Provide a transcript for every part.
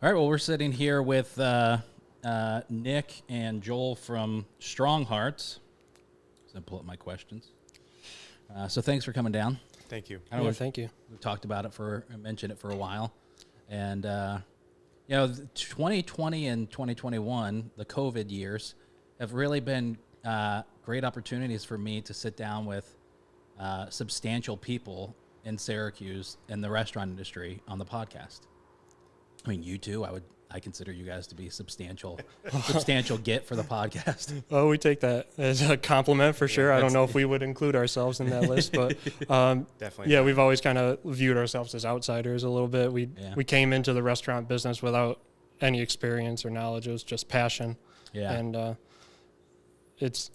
All right, well, we're sitting here with Nick and Joel from Strong Hearts. So I'll pull up my questions. So thanks for coming down. Thank you. I know Thank you. we've talked about it mentioned it for a while. And, 2020 and 2021, the COVID years, have really been great opportunities for me to sit down with substantial people in Syracuse in the restaurant industry on the podcast. I mean, you two, I consider you guys to be substantial get for the podcast. Oh, we take that as a compliment for sure. I don't know if we would include ourselves in that list, but Definitely. yeah, we've always kind of viewed ourselves as outsiders a little bit. We came into the restaurant business without any experience or knowledge. It was just passion. Yeah. And it's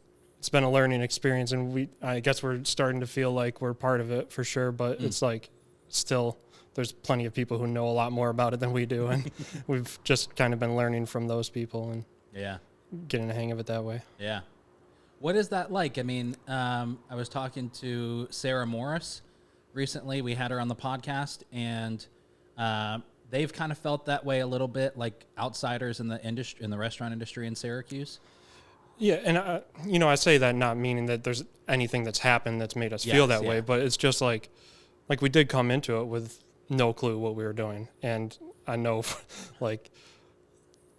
been a learning experience, and I guess we're starting to feel like we're part of it for sure, but it's like still there's plenty of people who know a lot more about it than we do, and we've just kind of been learning from those people and getting a hang of it that way. Yeah. What is that like? I mean, I was talking to Sarah Morris recently. We had her on the podcast, and they've kind of felt that way a little bit, like outsiders in the industry, in the restaurant industry in Syracuse. Yeah, and I say that not meaning that there's anything that's happened that's made us feel that way, but it's just like we did come into it with no clue what we were doing, and I know like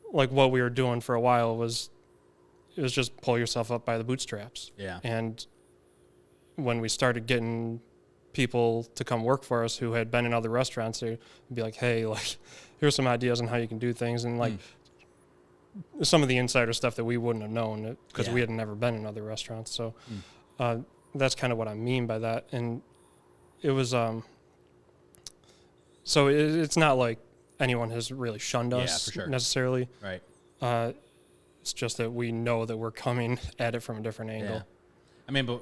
what we were doing for a while was just pull yourself up by the bootstraps. Yeah. And when we started getting people to come work for us who had been in other restaurants, they'd be like, hey, like here's some ideas on how you can do things, and like some of the insider stuff that we wouldn't have known because we had never been in other restaurants. So that's kind of what I mean by that. And it was so it's not like anyone has really shunned us for sure. necessarily. Right. It's just that we know that we're coming at it from a different angle. Yeah. I mean, but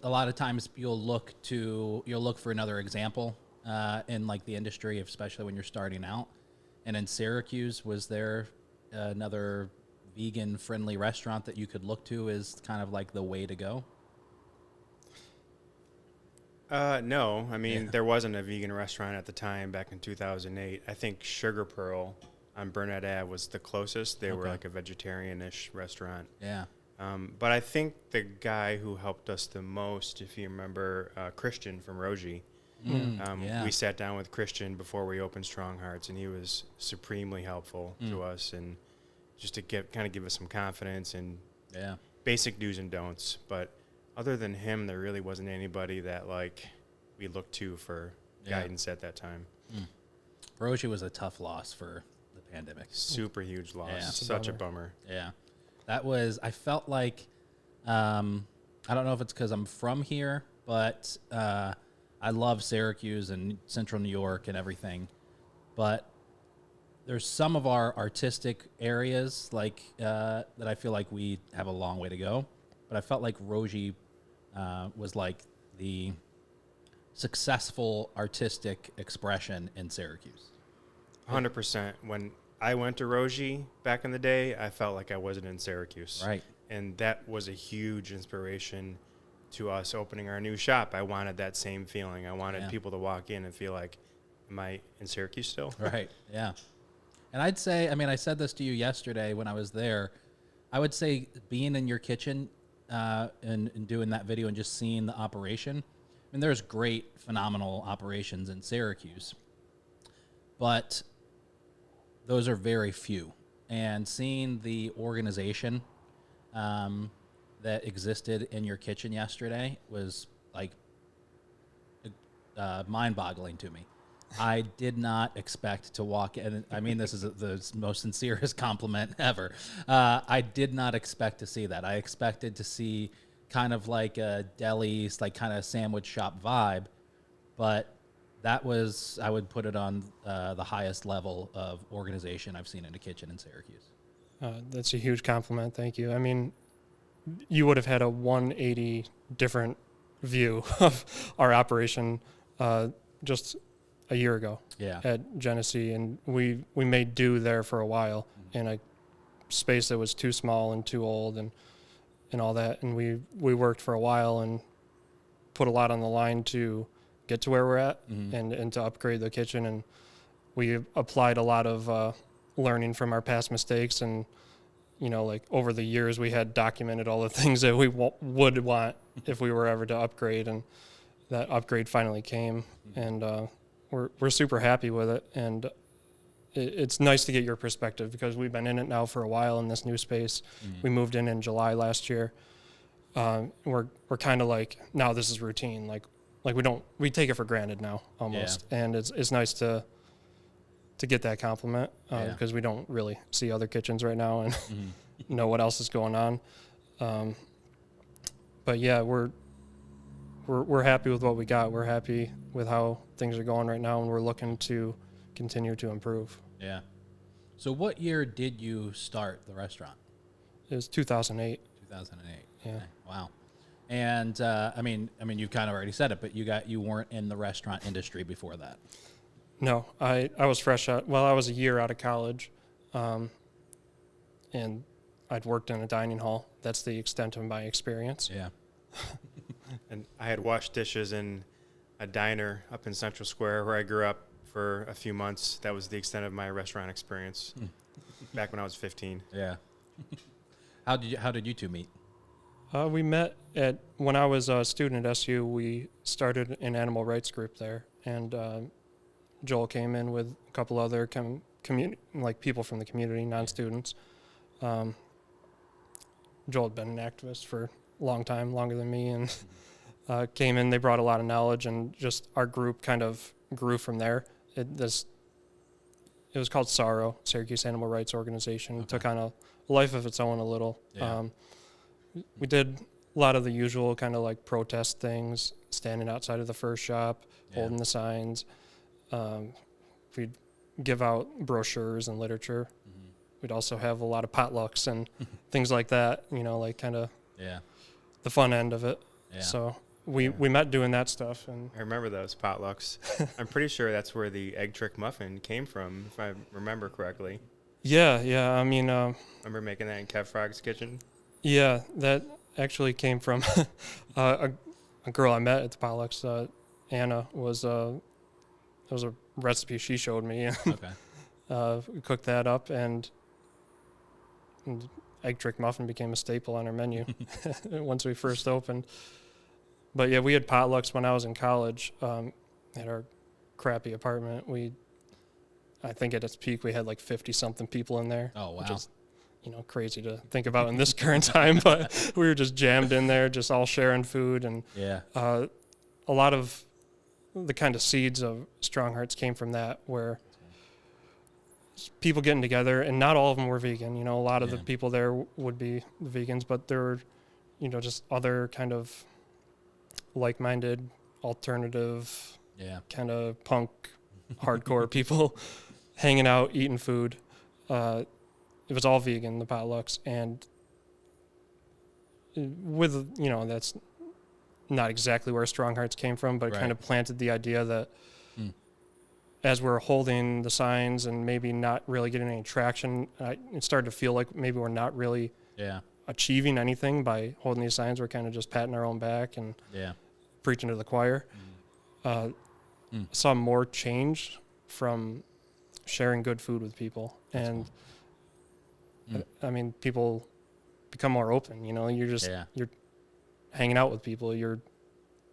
a lot of times you'll look for another example in like the industry, especially when you're starting out. And in Syracuse, was there another vegan-friendly restaurant that you could look to as kind of like the way to go? No. I mean, there wasn't a vegan restaurant at the time back in 2008. I think Sugar Pearl on Burnett Ave was the closest. They were like a vegetarian-ish restaurant. Yeah. But I think the guy who helped us the most, if you remember, Christian from Roji, we sat down with Christian before we opened Strong Hearts, and he was supremely helpful to us, and just to give us some confidence and basic do's and don'ts. But other than him, there really wasn't anybody that like we looked to for guidance at that time. Roshi was a tough loss for the pandemic. Super huge loss. Yeah. Such a bummer. Yeah. I felt like, I don't know if it's because I'm from here, but I love Syracuse and Central New York and everything. But there's some of our artistic areas like that I feel like we have a long way to go. But I felt like Roji was like the successful artistic expression in Syracuse. 100%. When I went to Roji back in the day, I felt like I wasn't in Syracuse. Right. And that was a huge inspiration to us opening our new shop. I wanted that same feeling. I wanted people to walk in and feel like, am I in Syracuse still? Right, yeah. And I'd say, I said this to you yesterday when I was there, I would say being in your kitchen and doing that video and just seeing the operation, there's great, phenomenal operations in Syracuse, but those are very few. And seeing the organization that existed in your kitchen yesterday was like mind-boggling to me. I did not expect to walk in. This is the most sincerest compliment ever. I did not expect to see that. I expected to see kind of like a deli, like kind of sandwich shop vibe, but that was, I would put it on the highest level of organization I've seen in a kitchen in Syracuse. That's a huge compliment. Thank you. You would have had a 180 different view of our operation just a year ago at Genesee, and we made do there for a while in a space that was too small and too old and all that, and we worked for a while and put a lot on the line to get to where we're at and to upgrade the kitchen, and we applied a lot of learning from our past mistakes, and like over the years we had documented all the things that we would want if we were ever to upgrade, and that upgrade finally came, and we're super happy with it. And it's nice to get your perspective, because we've been in it now for a while in this new space. We moved in July last year. We're kind of like, now this is routine. Like we take it for granted now almost. And it's nice to get that compliment, because we don't really see other kitchens right now and know what else is going on. But yeah, we're happy with what we got. We're happy with how things are going right now, and we're looking to continue to improve. Yeah. So what year did you start the restaurant? It was 2008. 2008. Yeah. Okay. Wow. And I mean, you've kind of already said it, but you weren't in the restaurant industry before that. No, I was fresh out. Well, I was a year out of college, and I'd worked in a dining hall. That's the extent of my experience. Yeah. And I had washed dishes in a diner up in Central Square where I grew up for a few months. That was the extent of my restaurant experience back when I was 15. Yeah. How did you two meet? We met when I was a student at SU. We started an animal rights group there, and Joel came in with a couple other people from the community, non-students. Joel had been an activist for a long time, longer than me, and came in. They brought a lot of knowledge, and just our group kind of grew from there. It was called SARO, Syracuse Animal Rights Organization. Okay. It took on a life of its own a little. Yeah. We did a lot of the usual kind of like protest things, standing outside of the first shop, holding the signs. We'd give out brochures and literature. Mm-hmm. We'd also have a lot of potlucks and things like that, like kind of the fun end of it. Yeah. So we met doing that stuff. And I remember those potlucks. I'm pretty sure that's where the egg trick muffin came from, if I remember correctly. Yeah. I mean, remember making that in Kev Frog's kitchen? Yeah, that actually came from a girl I met at the potlucks. Anna was it was a recipe she showed me. Okay. We cooked that up, and egg trick muffin became a staple on our menu once we first opened. But yeah, we had potlucks when I was in college at our crappy apartment. I think at its peak we had like 50-something people in there. Oh, wow. Which is, crazy to think about in this current time, but we were just jammed in there, just all sharing food. And a lot of the kind of seeds of Strong Hearts came from that, where people getting together, and not all of them were vegan. A lot of the people there would be vegans, but there were, just other kind of like-minded, alternative, kind of punk, hardcore people hanging out, eating food. It was all vegan, the potlucks, and with, that's not exactly where Strong Hearts came from, but it kind of planted the idea that as we're holding the signs and maybe not really getting any traction, it started to feel like maybe we're not really achieving anything by holding these signs. We're kind of just patting our own back and preaching to the choir. Saw more change from sharing good food with people. That's and cool. I mean, people become more open, you're just, you're hanging out with people. You're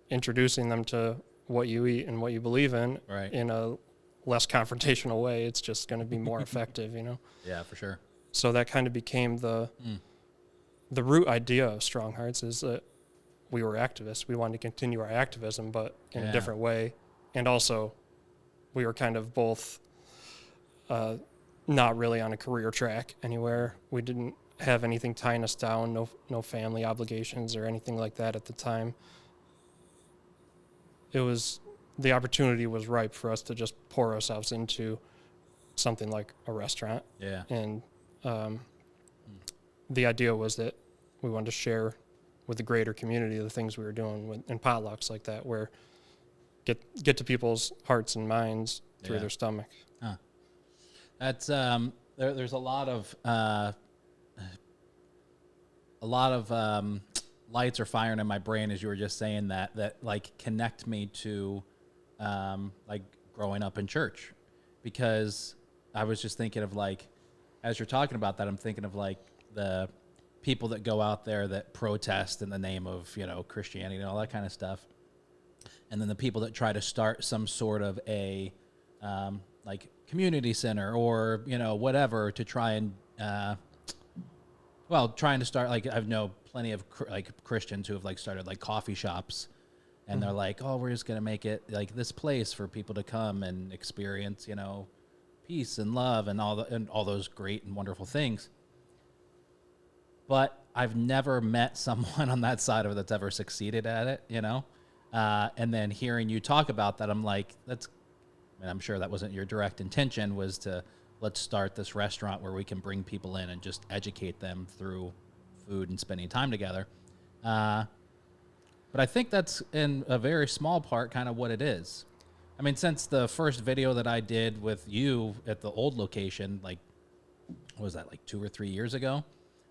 introducing them to what you eat and what you believe in a less confrontational way. It's just going to be more effective, Yeah, for sure. So that kind of became the root idea of Strong Hearts, is that we were activists. We wanted to continue our activism, but in a different way. And also, we were kind of both not really on a career track anywhere. We didn't have anything tying us down, no family obligations or anything like that at the time. The opportunity was ripe for us to just pour ourselves into something like a restaurant. Yeah. And the idea was that we wanted to share with the greater community the things we were doing in potlucks like that, where get to people's hearts and minds through their stomach. Huh. That's there's a lot of lights are firing in my brain as you were just saying that like connect me to like growing up in church, because I was just thinking of like, as you're talking about that, I'm thinking of like the people that go out there that protest in the name of, Christianity and all that kind of stuff. And then the people that try to start some sort of a like community center or, whatever to try and, trying to start, like, I know plenty of like Christians who have like started like coffee shops, and they're like, oh, we're just going to make it like this place for people to come and experience, peace and love and all those great and wonderful things. But I've never met someone on that side of it that's ever succeeded at it, and then hearing you talk about that, I'm like, I'm sure that wasn't your direct intention, was to let's start this restaurant where we can bring people in and just educate them through food and spending time together. But I think that's in a very small part kind of what it is. I mean, since the first video that I did with you at the old location, like, what was that, like 2 or 3 years ago?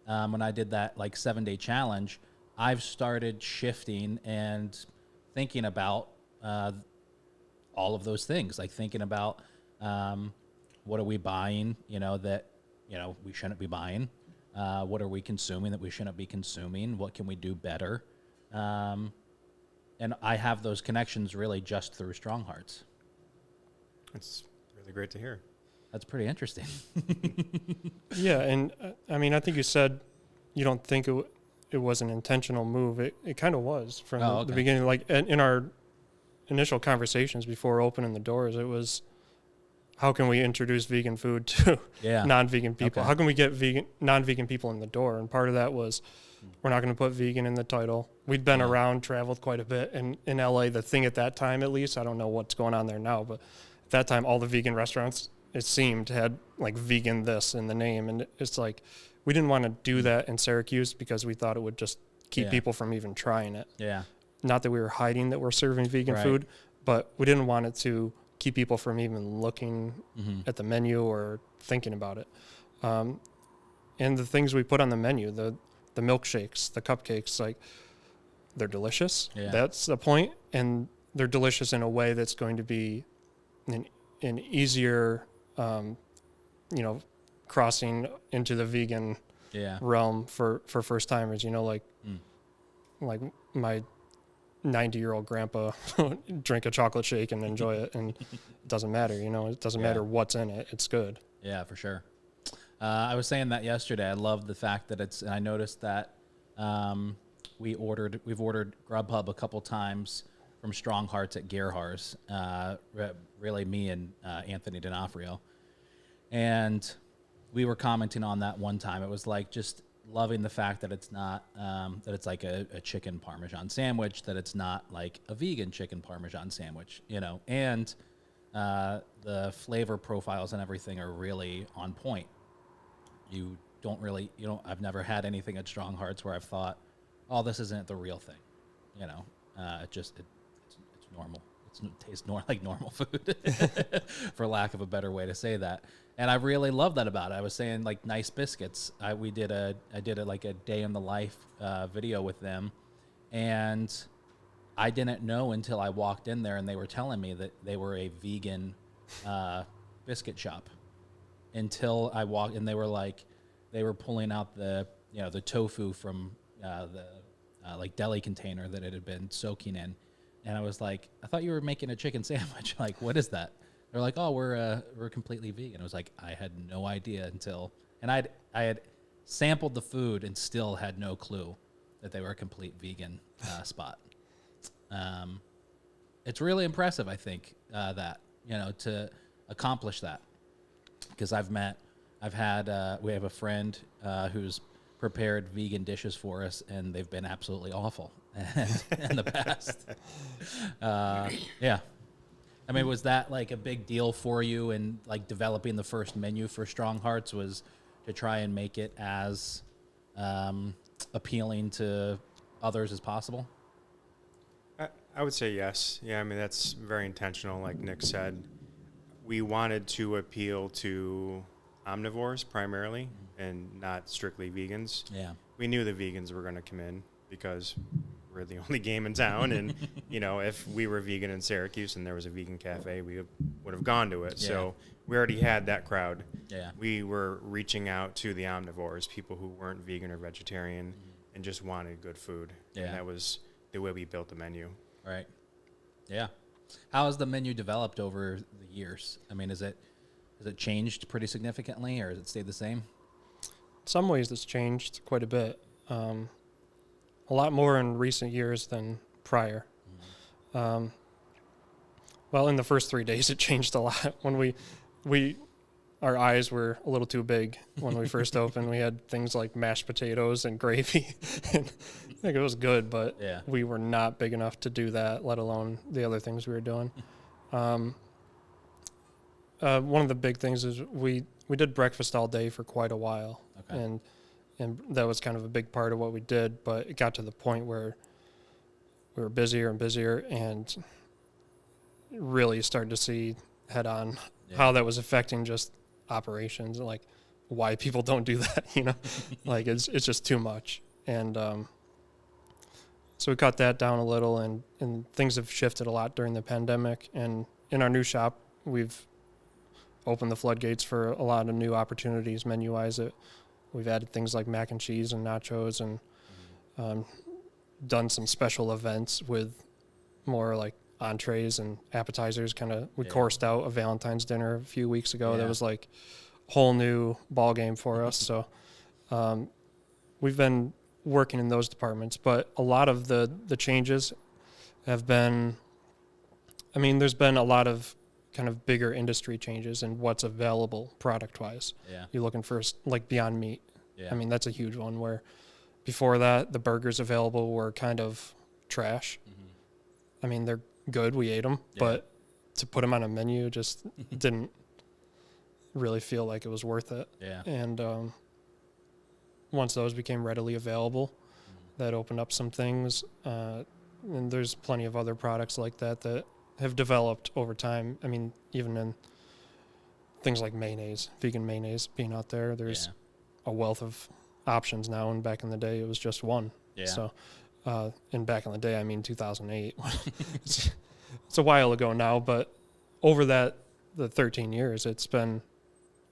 When I did that like 7-day challenge, I've started shifting and thinking about all of those things, like thinking about what are we buying, that, we shouldn't be buying? What are we consuming that we shouldn't be consuming? What can we do better? And I have those connections really just through Strong Hearts. It's really great to hear. That's pretty interesting. Yeah, and I think you said you don't think it was an intentional move. It kind of was from the beginning. Like in our initial conversations before opening the doors, it was, how can we introduce vegan food to non-vegan people? Okay. How can we get non-vegan people in the door? And part of that was, we're not going to put vegan in the title. We'd been around, traveled quite a bit. And in LA, the thing at that time, at least, I don't know what's going on there now, but at that time, all the vegan restaurants, it seemed, had like vegan this in the name. And it's like, we didn't want to do that in Syracuse because we thought it would just keep people from even trying it. Yeah. Not that we were hiding that we're serving vegan food, but we didn't want it to keep people from even looking at the menu or thinking about it. And the things we put on the menu, the milkshakes, the cupcakes, like, they're delicious. Yeah. That's the point. And they're delicious in a way that's going to be an easier, crossing into the vegan realm for first timers, like my 90-year-old grandpa drink a chocolate shake and enjoy it, and it doesn't matter, it doesn't matter what's in it. It's good. Yeah, for sure. I was saying that yesterday. I love the fact that and I noticed that we've ordered Grubhub a couple times from Strong Hearts at Gerhar's, really me and Anthony D'Onofrio. And we were commenting on that one time. It was like just loving the fact that it's not, that it's like a chicken Parmesan sandwich, that it's not like a vegan chicken Parmesan sandwich, and the flavor profiles and everything are really on point. I've never had anything at Strong Hearts where I've thought, oh, this isn't the real thing. It's normal. It tastes like normal food, for lack of a better way to say that. And I really love that about it. I was saying, like, nice biscuits. I did a like a day in the life video with them, and I didn't know until I walked in there and they were telling me that they were a vegan biscuit shop. Until I walked, and they were pulling out the tofu from the like deli container that it had been soaking in. And I was like, I thought you were making a chicken sandwich. Like, what is that? They're like, oh, we're completely vegan. I was like, I had no idea and I had sampled the food and still had no clue that they were a complete vegan spot. It's really impressive, I think, that, to accomplish that. Because we have a friend who's prepared vegan dishes for us, and they've been absolutely awful in the past. Yeah. I mean, was that like a big deal for you in like developing the first menu for Strong Hearts, was to try and make it as appealing to others as possible? I would say yes. Yeah, I mean, that's very intentional. Like Nick said, we wanted to appeal to omnivores primarily and not strictly vegans. Yeah. We knew the vegans were going to come in because we're the only game in town, and if we were vegan in Syracuse and there was a vegan cafe, we would have gone to it. Yeah. So we already had that crowd. Yeah. We were reaching out to the omnivores, people who weren't vegan or vegetarian, and just wanted good food. Yeah. And that was the way we built the menu. Right. Yeah. How has the menu developed over the years? I mean, has it changed pretty significantly, or has it stayed the same? In some ways, it's changed quite a bit. A lot more in recent years than prior. Well, in the first 3 days, it changed a lot. When our eyes were a little too big when we first opened. We had things like mashed potatoes and gravy. And I think it was good, but we were not big enough to do that, let alone the other things we were doing. One of the big things is we did breakfast all day for quite a while. Okay. And that was kind of a big part of what we did, but it got to the point where we were busier and busier and really started to see head on how that was affecting just operations, like why people don't do that, like it's just too much. And so we cut that down a little, and things have shifted a lot during the pandemic. And in our new shop, we've opened the floodgates for a lot of new opportunities menu-wise. We've added things like mac and cheese and nachos, and done some special events with more like entrees and appetizers. We coursed out a Valentine's dinner a few weeks ago. That was like a whole new ball game for us. So we've been working in those departments, but a lot of the changes have been, there's been a lot of kind of bigger industry changes in what's available product-wise. Yeah. You're looking for like Beyond Meat. Yeah. That's a huge one, where before that, the burgers available were kind of trash. Mm-hmm. They're good. We ate them, but to put them on a menu just didn't really feel like it was worth it. Yeah. And once those became readily available, that opened up some things. And there's plenty of other products like that have developed over time. Even in things like mayonnaise, vegan mayonnaise being out there, there's a wealth of options now. And back in the day, it was just one. Yeah. So, and back in the day, 2008. It's a while ago now, but over the 13 years, it's been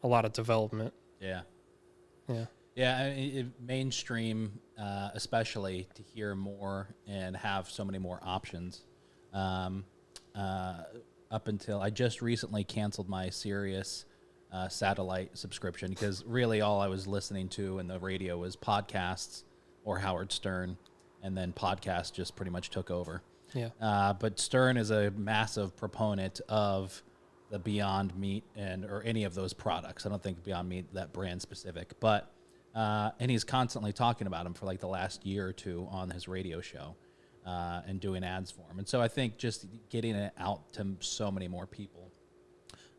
a lot of development. Yeah. Yeah. Yeah, mainstream, especially to hear more and have so many more options. Up until I just recently canceled my Sirius satellite subscription, because really all I was listening to in the radio was podcasts or Howard Stern, and then podcasts just pretty much took over. Yeah. But Stern is a massive proponent of the Beyond Meat or any of those products. I don't think Beyond Meat, that brand specific, but and he's constantly talking about them for like the last year or two on his radio show. And doing ads for them. And so I think just getting it out to so many more people.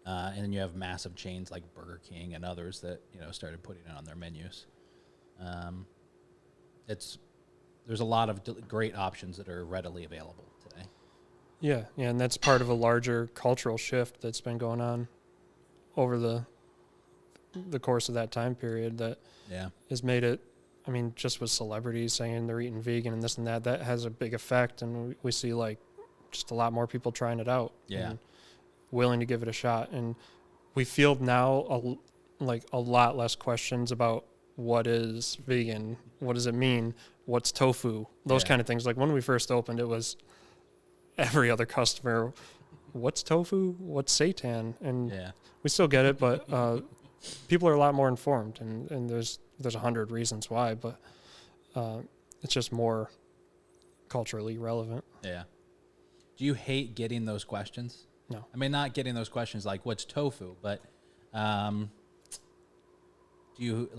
And then you have massive chains like Burger King and others that, started putting it on their menus. There's a lot of great options that are readily available today. Yeah, and that's part of a larger cultural shift that's been going on over the course of that time period that has made it, just with celebrities saying they're eating vegan and this and that has a big effect. And we see like just a lot more people trying it out. Yeah. And willing to give it a shot. And we field now a lot less questions about what is vegan, what does it mean, what's tofu, those kind of things. Like when we first opened, it was every other customer, what's tofu, what's seitan? And we still get it, but people are a lot more informed, and there's 100 reasons why, but it's just more culturally relevant. Yeah. Do you hate getting those questions? No. Not getting those questions like what's tofu, but do you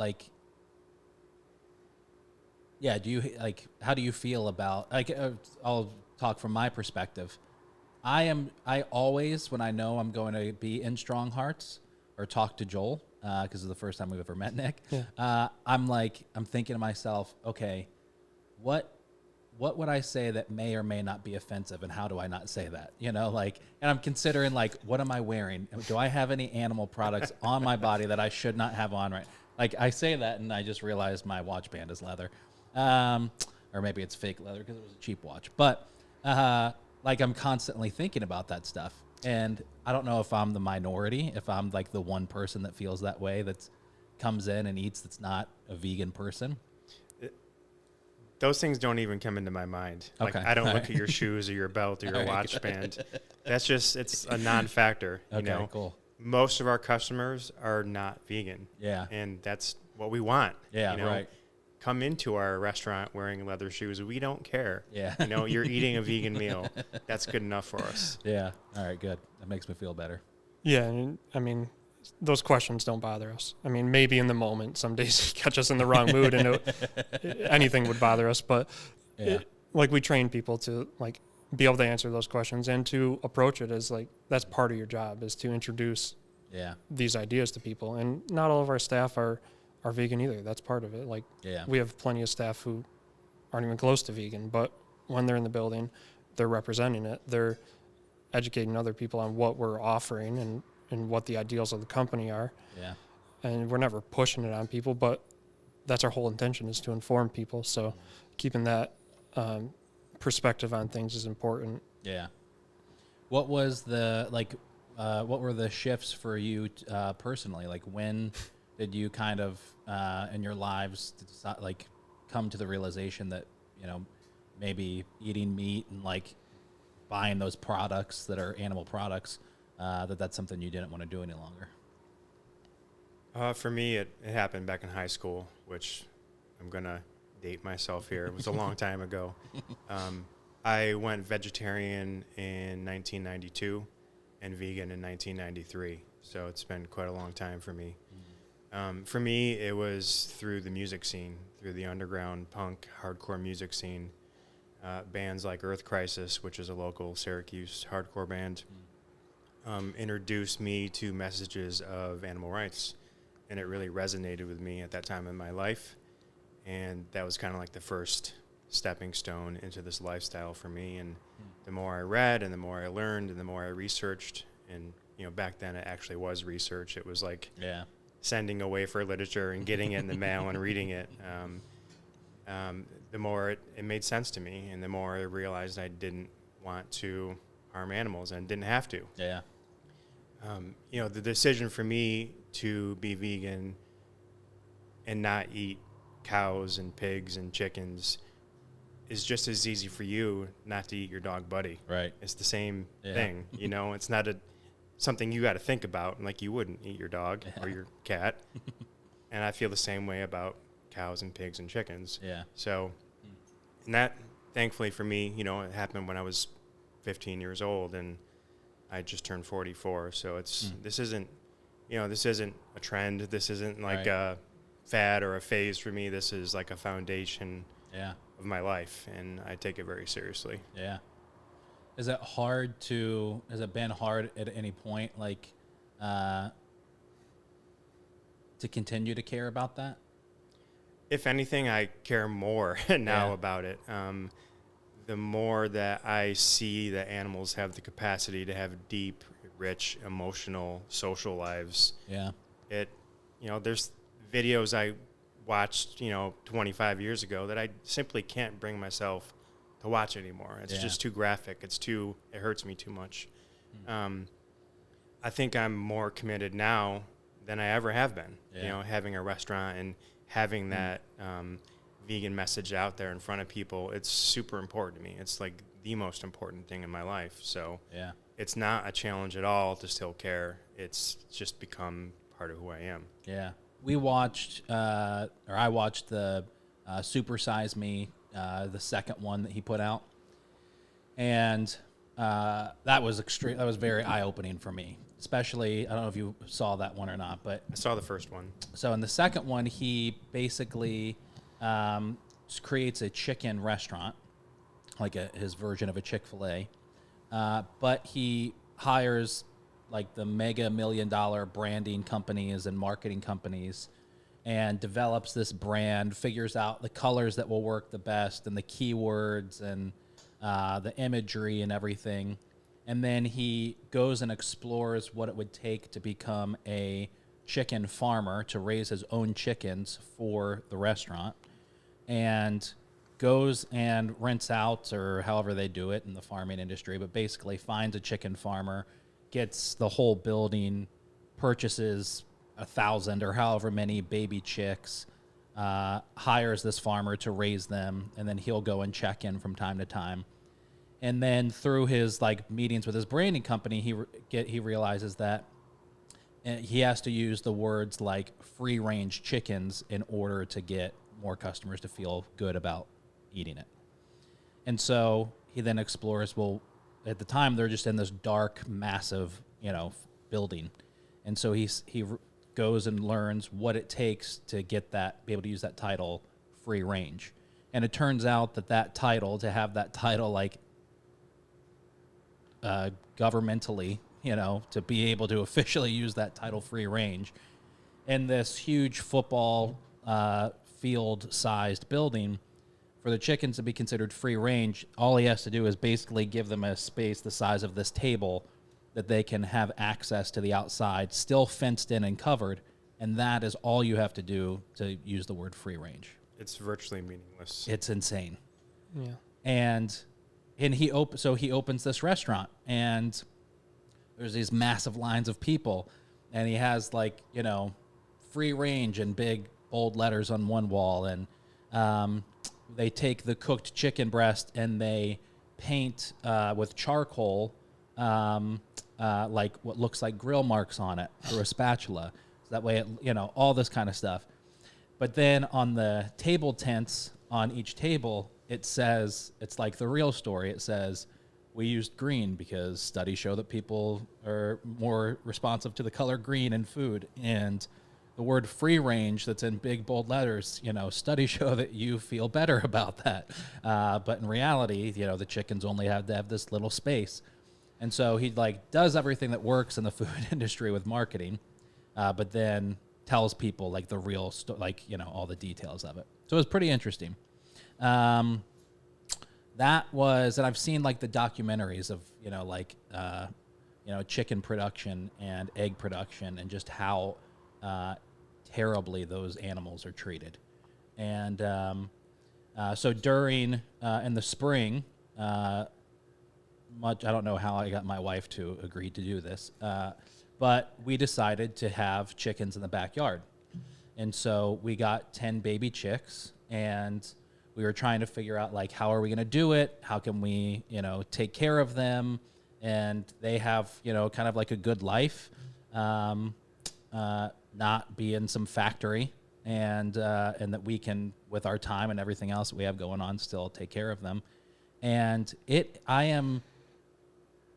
how do you feel about, I'll talk from my perspective. I always, when I know I'm going to be in Strong Hearts or talk to Joel, because it's the first time we've ever met Nick. Yeah. I'm thinking to myself, okay, what would I say that may or may not be offensive, and how do I not say that? And I'm considering what am I wearing? Do I have any animal products on my body that I should not have on? Right. I say that, and I just realized my watch band is leather, or or maybe it's fake leather because it was a cheap watch. But like I'm constantly thinking about that stuff, and I don't know if I'm the minority, if I'm like the one person that feels that way, that comes in and eats that's not a vegan person. Those things don't even come into my mind. Like I don't look at your shoes or your belt or your watch band. That's just, it's a non-factor. You know? Cool. Most of our customers are not vegan. Yeah. And that's what we want. Yeah, you know? right. Come into our restaurant wearing leather shoes. We don't care. Yeah. You know, you're eating a vegan meal. That's good enough for us. Yeah. All right, good. That makes me feel better. Yeah, and I mean, those questions don't bother us. I mean, maybe in the moment, some days catch us in the wrong mood, and anything would bother us. But like we train people to like be able to answer those questions and to approach it as like that's part of your job, is to introduce these ideas to people. And not all of our staff are vegan either. That's part of it. Like we have plenty of staff who aren't even close to vegan, but when they're in the building, they're representing it. They're educating other people on what we're offering and what the ideals of the company are. Yeah. And we're never pushing it on people, but that's our whole intention, is to inform people. So keeping that perspective on things is important. Yeah. What was the, what were the shifts for you personally? Like when did you kind of, in your lives, decide, like come to the realization that, you know, maybe eating meat and like buying those products that are animal products, that's something you didn't want to do any longer? For me, it happened back in high school, which I'm going to date myself here. It was a long time ago. I went vegetarian in 1992 and vegan in 1993. So it's been quite a long time for me. For me, it was through the music scene, through the underground punk, hardcore music scene. Bands like Earth Crisis, which is a local Syracuse hardcore band, introduced me to messages of animal rights, and it really resonated with me at that time in my life, and that was kind of like the first stepping stone into this lifestyle for me. And the more I read and the more I learned and the more I researched, and you know, back then it actually was research. It was like sending away for literature and getting it in the mail and reading it. The more it made sense to me, and the more I realized I didn't want to harm animals and didn't have to. Yeah. You know, the decision for me to be vegan and not eat cows and pigs and chickens is just as easy for you not to eat your dog Buddy. Right. It's the same thing. You know, it's not something you got to think about, like you wouldn't eat your dog or your cat. And I feel the same way about cows and pigs and chickens. Yeah. So, and that, thankfully for me, you know, it happened when I was 15 years old, and I just turned 44. So this isn't a trend. This isn't like a fad or a phase for me. This is like a foundation of my life, and I take it very seriously. Yeah. Has it been hard at any point, like, to continue to care about that? If anything, I care more now about it. The more that I see that animals have the capacity to have deep, rich, emotional, social lives. Yeah. There's videos I watched, 25 years ago that I simply can't bring myself to watch anymore. It's just too graphic. It hurts me too much. I think I'm more committed now than I ever have been, having a restaurant and having that vegan message out there in front of people. It's super important to me. It's like the most important thing in my life. So it's not a challenge at all to still care. It's just become part of who I am. Yeah. We watched, I watched the Super Size Me, the second one that he put out. And that was extreme. That was very eye-opening for me. Especially, I don't know if you saw that one or not, but I saw the first one. So in the second one, he basically creates a chicken restaurant, like his version of a Chick-fil-A, but he hires like the mega $1 million branding companies and marketing companies and develops this brand, figures out the colors that will work the best and the keywords and the imagery and everything. And then he goes and explores what it would take to become a chicken farmer, to raise his own chickens for the restaurant. And goes and rents out, or however they do it in the farming industry, but basically finds a chicken farmer, gets the whole building, purchases 1,000 or however many baby chicks, hires this farmer to raise them, and then he'll go and check in from time to time. And then through his like meetings with his branding company, he realizes that he has to use the words like free range chickens in order to get more customers to feel good about eating it. And so he then explores, well, at the time they're just in this dark, massive, building. And so he goes and learns what it takes to get that, be able to use that title, free range. And it turns out that title, to have that title like governmentally, to be able to officially use that title, free range, in this huge football field-sized building, for the chickens to be considered free range, all he has to do is basically give them a space the size of this table that they can have access to the outside, still fenced in and covered, and that is all you have to do to use the word free range. It's virtually meaningless. It's insane. Yeah. And he opens this restaurant, and there's these massive lines of people, and he has like, free range in big bold letters on one wall, and they take the cooked chicken breast and they paint with charcoal like what looks like grill marks on it through a spatula. So that way, all this kind of stuff. But then on the table tents on each table, it says, it's like the real story. It says, we used green because studies show that people are more responsive to the color green in food. And the word free range that's in big, bold letters, studies show that you feel better about that. But in reality, the chickens only have to have this little space. And so he does everything that works in the food industry with marketing, but then tells people like the real, all the details of it. So it was pretty interesting. That was, and I've seen like the documentaries of, chicken production and egg production and just how terribly those animals are treated. And so during, in the spring, I don't know how I got my wife to agree to do this, but we decided to have chickens in the backyard. And so we got 10 baby chicks, and we were trying to figure out, like, how are we going to do it? How can we, take care of them? And they have, kind of like a good life, not be in some factory, and that we can, with our time and everything else that we have going on, still take care of them. And I am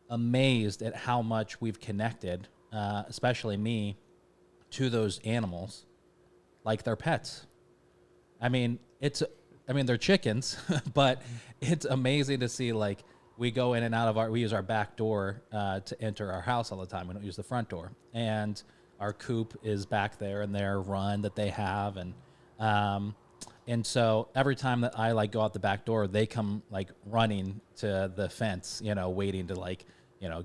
amazed at how much we've connected, especially me, to those animals like they're pets. I mean, they're chickens, but it's amazing to see, like, we go in and out of we use our back door to enter our house all the time. We don't use the front door. And our coop is back there in their run that they have. And so every time that I go out the back door, they come running to the fence, waiting to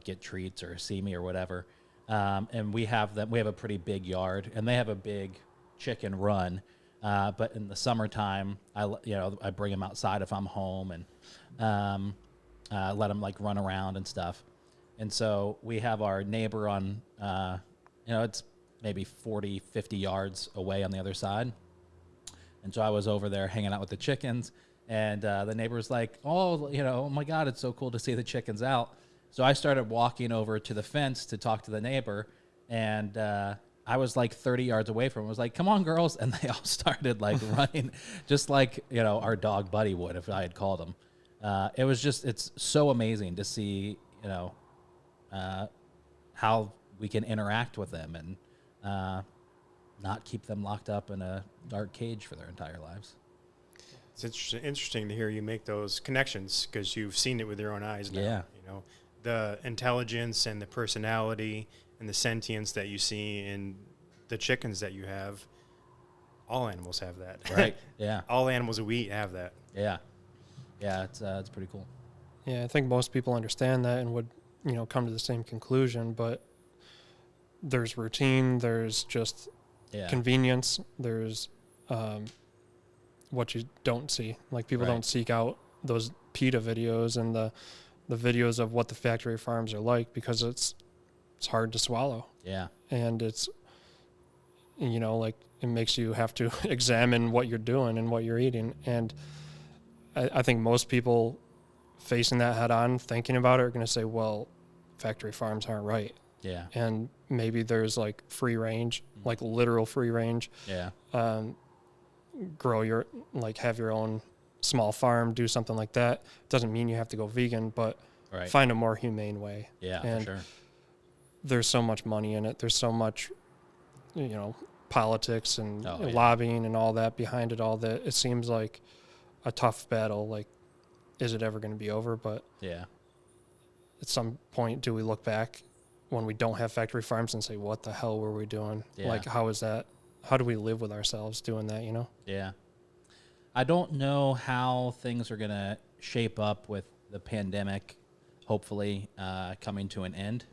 get treats or see me or whatever. And we have a pretty big yard, and they have a big chicken run. But in the summertime, I bring them outside if I'm home, and let them run around and stuff. And so we have our neighbor on, it's maybe 40, 50 yards away on the other side. And so I was over there hanging out with the chickens, and the neighbor was like, oh my God, it's so cool to see the chickens out. So I started walking over to the fence to talk to the neighbor, and I was 30 yards away from him. I was like, come on, girls. And they all started running, just like, our dog Buddy would if I had called him. It's so amazing to see, how we can interact with them and not keep them locked up in a dark cage for their entire lives. It's interesting to hear you make those connections, because you've seen it with your own eyes now. Yeah. The intelligence and the personality and the sentience that you see in the chickens that you have. All animals have that. Right. Yeah. All animals that we eat have that. Yeah. Yeah. It's pretty cool. Yeah. I think most people understand that and would, come to the same conclusion, but there's routine, there's just convenience, there's what you don't see. Like people Right. don't seek out those PETA videos and the videos of what the factory farms are like, because it's hard to swallow. Yeah. And it's, you know, like it makes you have to examine what you're doing and what you're eating. And I think most people facing that head on, thinking about it, are going to say, well, factory farms aren't right. Yeah. And maybe there's like free range, like literal free range. Yeah. Grow your, like have your own small farm, do something like that. Doesn't mean you have to go vegan, but Right. find a more humane way. Yeah, and for sure. there's so much money in it. There's so much, you know, politics and Oh, yeah. lobbying and all that behind it all, that it seems like a tough battle. Like, is it ever going to be over? But Yeah. at some point, do we look back when we don't have factory farms and say, what the hell were we doing? Yeah. Like, how is that? How do we live with ourselves doing that, you know? Yeah. I don't know how things are going to shape up with the pandemic, hopefully coming to an end.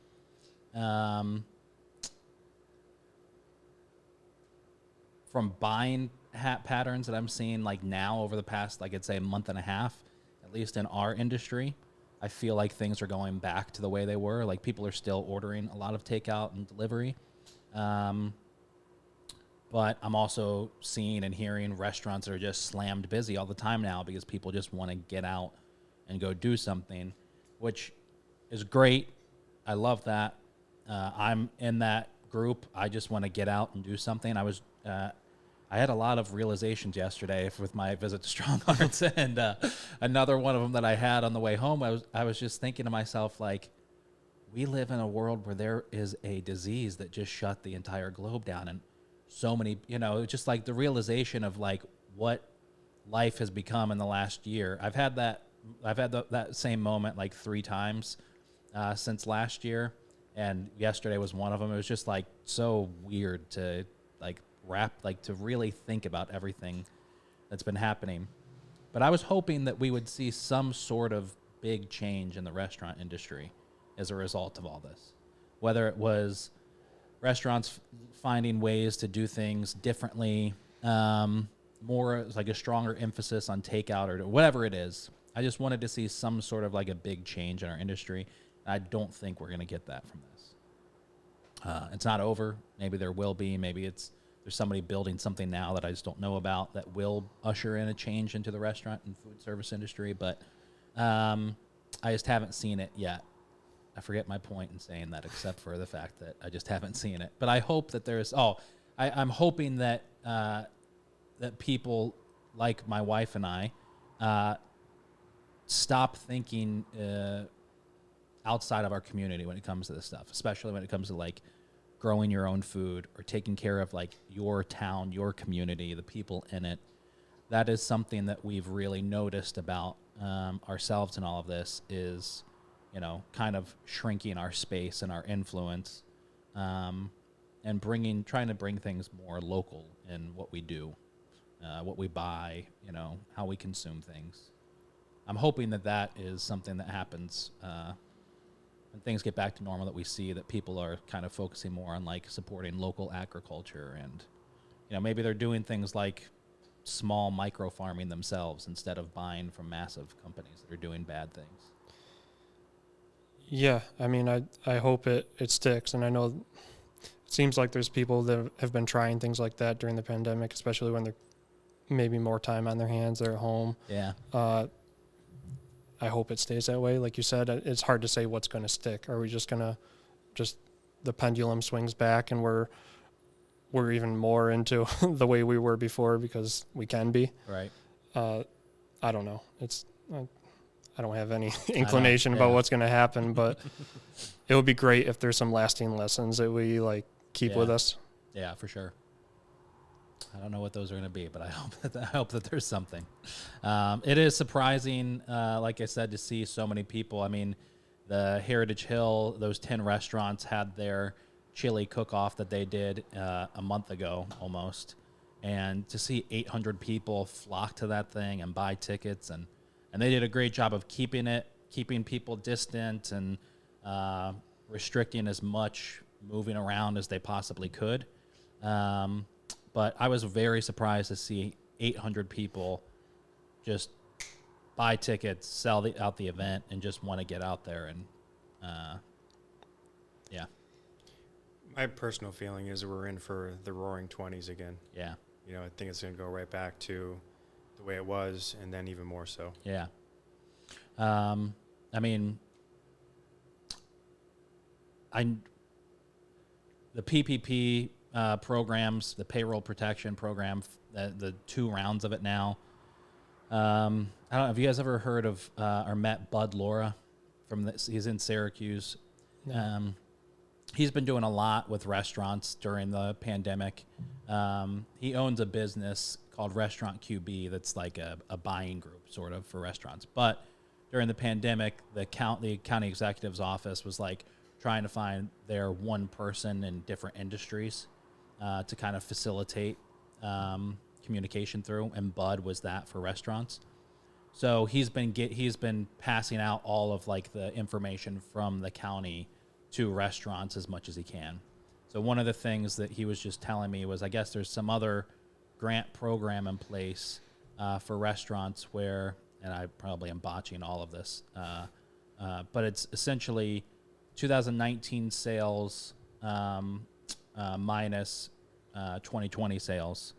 From buying patterns that I'm seeing like now over the past, like I'd say, month and a half, at least in our industry, I feel like things are going back to the way they were. Like people are still ordering a lot of takeout and delivery. But I'm also seeing and hearing restaurants that are just slammed busy all the time now because people just want to get out and go do something, which is great. I love that. I'm in that group. I just want to get out and do something. I had a lot of realizations yesterday with my visit to Strong Hearts, and another one of them that I had on the way home. I was just thinking to myself, like, we live in a world where there is a disease that just shut the entire globe down, and so many, you know, just like the realization of like what life has become in the last year. I've had that same moment like 3 times since last year, and yesterday was one of them. It was just like so weird to to really think about everything that's been happening. But I was hoping that we would see some sort of big change in the restaurant industry as a result of all this, whether it was restaurants finding ways to do things differently, more like a stronger emphasis on takeout or whatever it is. I just wanted to see some sort of like a big change in our industry. I don't think we're going to get that from this. It's not over. Maybe there will be. Maybe there's somebody building something now that I just don't know about that will usher in a change into the restaurant and food service industry. But I just haven't seen it yet. I forget my point in saying that, except for the fact that I just haven't seen it. But I hope that there's. I'm hoping that that people like my wife and I stop thinking outside of our community when it comes to this stuff, especially when it comes to like growing your own food or taking care of like your town, your community, the people in it. That is something that we've really noticed about ourselves in all of this is, you know, kind of shrinking our space and our influence, and trying to bring things more local in what we do, what we buy, you know, how we consume things. I'm hoping that is something that happens when things get back to normal, that we see that people are kind of focusing more on like supporting local agriculture, and, you know, maybe they're doing things like small micro farming themselves instead of buying from massive companies that are doing bad things. Yeah, I mean, I hope it sticks, and I know it seems like there's people that have been trying things like that during the pandemic, especially when they're maybe more time on their hands, they're at home. Yeah. I hope it stays that way. Like you said, it's hard to say what's going to stick. Are we just going to the pendulum swings back and we're even more into the way we were before because we can be? Right. I don't know. I don't have any inclination about what's going to happen, but it would be great if there's some lasting lessons that we like keep with us. Yeah, for sure. I don't know what those are going to be, but I hope that there's something. It is surprising, like I said, to see so many people. I mean, the Heritage Hill, those 10 restaurants had their chili cook-off that they did a month ago almost, and to see 800 people flock to that thing and buy tickets, and they did a great job of keeping people distant and restricting as much moving around as they possibly could. But I was very surprised to see 800 people just buy tickets, sell out the event, and just want to get out there. And yeah. My personal feeling is we're in for the roaring 20s again. Yeah. You know, I think it's going to go right back to the way it was, and then even more so. Yeah. I mean, the PPP programs, the payroll protection program, the 2 rounds of it now. I don't know. Have you guys ever heard of or met Bud Laura? He's in Syracuse. No. He's been doing a lot with restaurants during the pandemic. He owns a business called Restaurant QB that's like a buying group sort of for restaurants. But during the pandemic, the county executive's office was like trying to find their one person in different industries to kind of facilitate communication through, and Bud was that for restaurants. So he's been passing out all of like the information from the county to restaurants as much as he can. So one of the things that he was just telling me was, I guess there's some other grant program in place for restaurants where, and I probably am botching all of this, but it's essentially 2019 sales minus 2020 sales,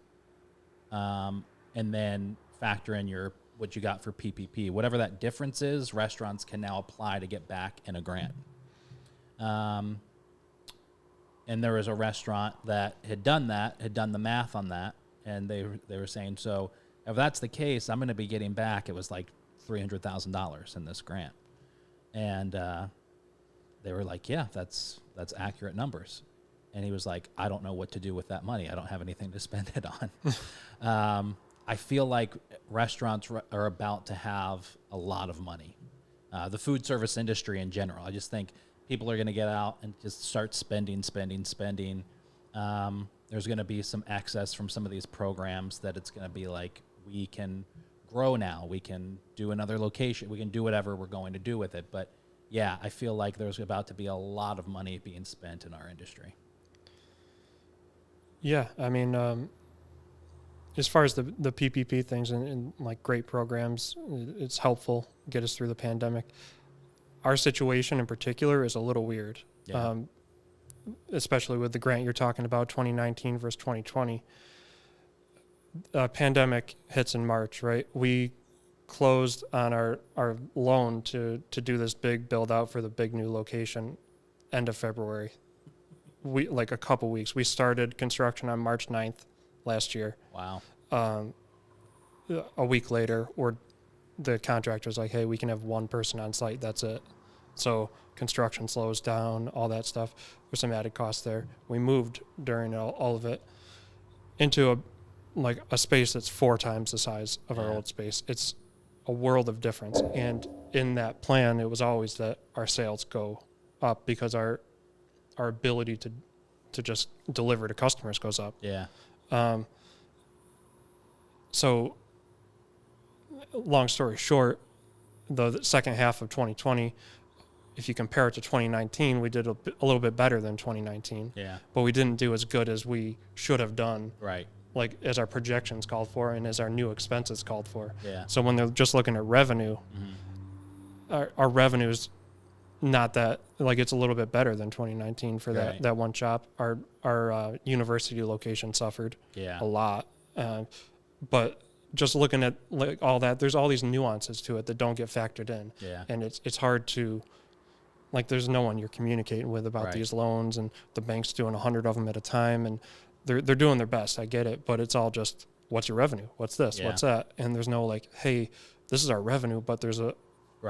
and then factor in what you got for PPP. Whatever that difference is, restaurants can now apply to get back in a grant. And there was a restaurant that had done the math on that, and they were saying, so if that's the case, I'm going to be getting back, it was like $300,000 in this grant. And they were like, yeah, that's accurate numbers. And he was like, I don't know what to do with that money. I don't have anything to spend it on. I feel like restaurants are about to have a lot of money. The food service industry in general, I just think people are going to get out and just start spending. There's going to be some excess from some of these programs that it's going to be like, we can grow now. We can do another location. We can do whatever we're going to do with it. But yeah, I feel like there's about to be a lot of money being spent in our industry. Yeah, I mean, as far as the PPP things and like great programs, it's helpful, get us through the pandemic. Our situation in particular is a little weird, especially with the grant you're talking about, 2019 versus 2020. Pandemic hits in March, right? We closed on our loan to do this big build out for the big new location end of February. We like a couple weeks. We started construction on March 9th last year. Wow. A week later, the contractor's like, hey, we can have one person on site. That's it. So construction slows down, all that stuff. There's some added costs there. We moved during all of it into a space that's 4 times the size of our old space. It's a world of difference. And in that plan, it was always that our sales go up because our ability to just deliver to customers goes up. Yeah. So long story short, the second half of 2020, if you compare it to 2019, we did a little bit better than 2019. Yeah. But we didn't do as good as we should have done. Right. Like as our projections called for and as our new expenses called for. Yeah. So when they're just looking at revenue, our revenue's not that, like it's a little bit better than 2019 for that one shop. Our university location suffered a lot. But just looking at like all that, there's all these nuances to it that don't get factored in. Yeah. And it's hard to, like, there's no one you're communicating with about these loans, and the bank's doing 100 of them at a time, and they're doing their best. I get it, but it's all just, what's your revenue? What's this? Yeah. What's that? And there's no like, hey, this is our revenue, but there's a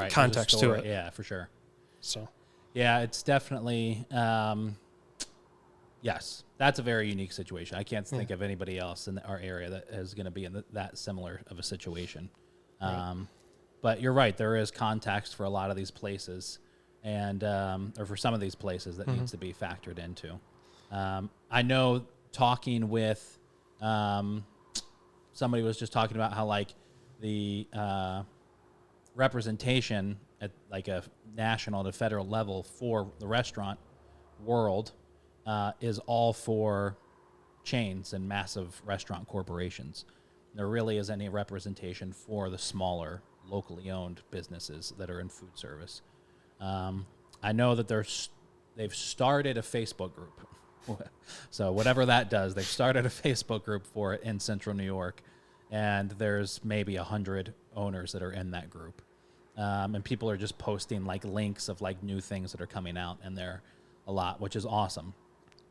context to it. Yeah, for sure. So, yeah, it's definitely, yes, that's a very unique situation. I can't think of anybody else in our area that is going to be in that similar of a situation. But you're right. There is context for a lot of these places, and or for some of these places that needs to be factored into. I know talking with somebody was just talking about how like the representation at like a national to federal level for the restaurant world is all for chains and massive restaurant corporations. there really is any representation for the smaller, locally owned businesses that are in food service. I know that they've started a Facebook group. So whatever that does, they've started a Facebook group for it in Central New York, and there's maybe 100 owners that are in that group. And people are just posting like links of like new things that are coming out in there a lot, which is awesome.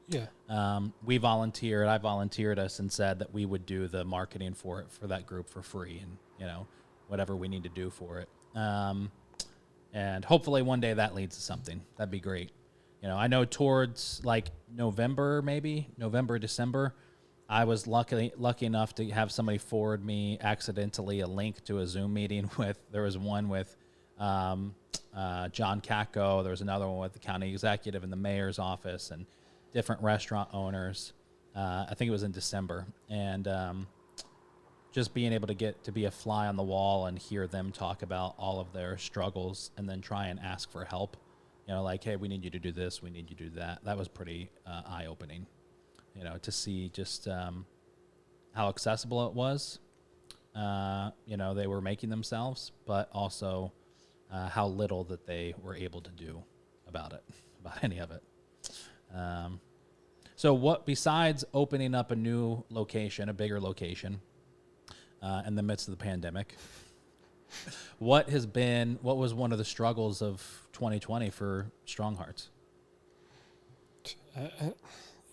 Yeah. I volunteered us and said that we would do the marketing for that group for free, and, you know, whatever we need to do for it. And hopefully one day that leads to something. That'd be great. You know, I know towards like November, December, I was lucky enough to have somebody forward me accidentally a link to a Zoom meeting there was one with John Katko. There was another one with the county executive and the mayor's office and different restaurant owners. I think it was in December. And just being able to get to be a fly on the wall and hear them talk about all of their struggles and then try and ask for help. You know, like, hey, we need you to do this, we need you to do that. That was pretty eye-opening, you know, to see just how accessible it was. You know, they were making themselves, but also how little that they were able to do about any of it. So what, besides opening up a new location, a bigger location, in the midst of the pandemic, what was one of the struggles of 2020 for Strong Hearts? It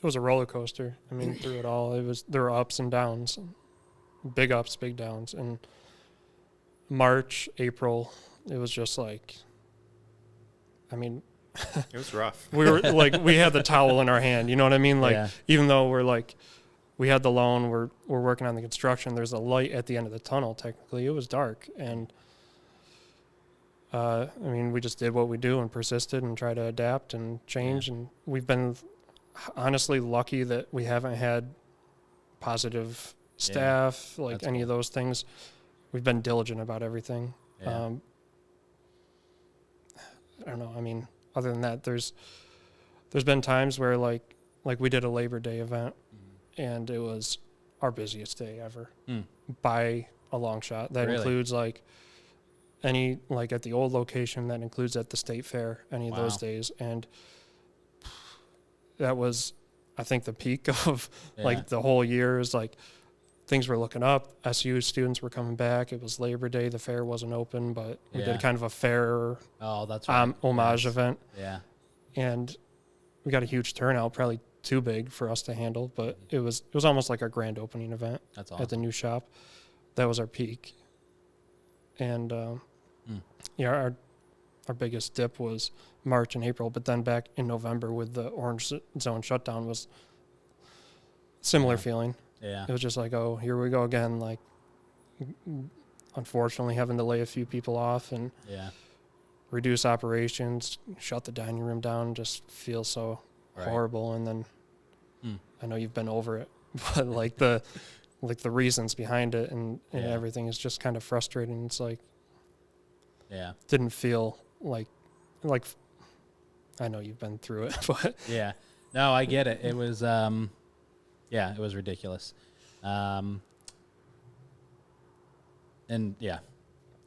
was a roller coaster. I mean, through it all, there were ups and downs, big ups, big downs. And March, April, it was just like, I mean, it was rough. We were like, we had the towel in our hand. You know what I mean? Like, yeah. Even though we had the loan, we're working on the construction. There's a light at the end of the tunnel. Technically, it was dark, and I mean, we just did what we do and persisted and tried to adapt and change. Yeah. And we've been honestly lucky that we haven't had positive staff, like any of those things. We've been diligent about everything. Yeah. I don't know. I mean, other than that, there's been times where like we did a Labor Day event, and it was our busiest day ever by a long shot. That includes like any, like at the old location, that includes at the state fair, any of those days. And that was, I think, the peak of like the whole year. Is like things were looking up. SU students were coming back. It was Labor Day. The fair wasn't open, but we did kind of a fair homage event. Yeah. And we got a huge turnout, probably too big for us to handle, but it was almost like our grand opening event. That's awesome. At the new shop. That was our peak. And our biggest dip was March and April, but then back in November with the orange zone shutdown was similar feeling. Yeah. It was just like, oh, here we go again. Like, unfortunately, having to lay a few people off and reduce operations, shut the dining room down, just feels so horrible. And then I know you've been over it, but like the reasons behind it and everything is just kind of frustrating. It's like, didn't feel like I know you've been through it, but no, I get it. It was it was ridiculous. And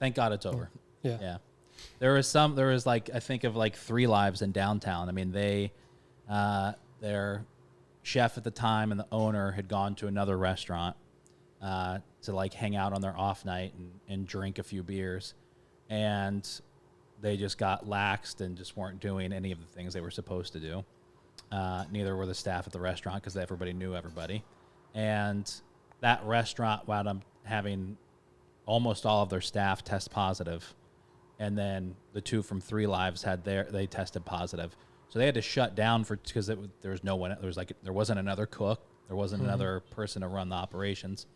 thank God it's over. Yeah. There was like, I think of like 3 Lives in downtown. I mean, their chef at the time and the owner had gone to another restaurant to like hang out on their off night and drink a few beers. And they just got laxed and just weren't doing any of the things they were supposed to do. Neither were the staff at the restaurant because everybody knew everybody. And that restaurant wound up having almost all of their staff test positive. And then the 2 from 3 Lives they tested positive. So they had to shut down because there was no one. There wasn't another cook. There wasn't another person to run the operations.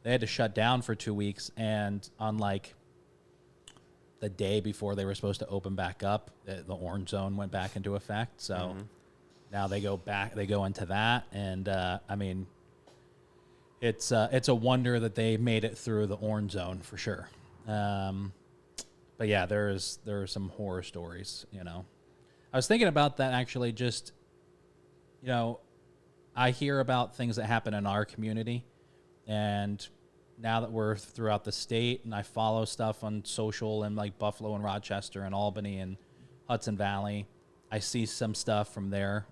They had to shut down for 2 weeks. And on like the day before they were supposed to open back up, the orange zone went back into effect. So now they go into that. And I mean, it's a wonder that they made it through the orange zone for sure. But yeah, there are some horror stories, you know. I was thinking about that actually, just, you know, I hear about things that happen in our community, and now that we're throughout the state and I follow stuff on social and like Buffalo and Rochester and Albany and Hudson Valley, I see some stuff from there,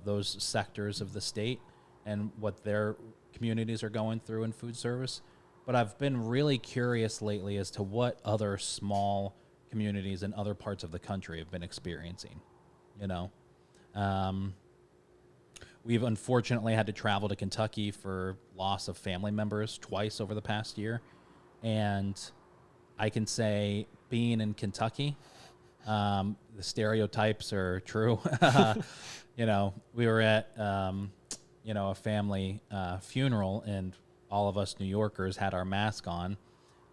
those sectors of the state and what their communities are going through in food service. But I've been really curious lately as to what other small communities in other parts of the country have been experiencing, We've unfortunately had to travel to Kentucky for loss of family members twice over the past year. And I can say being in Kentucky, the stereotypes are true. We were at, a family funeral, and all of us New Yorkers had our mask on.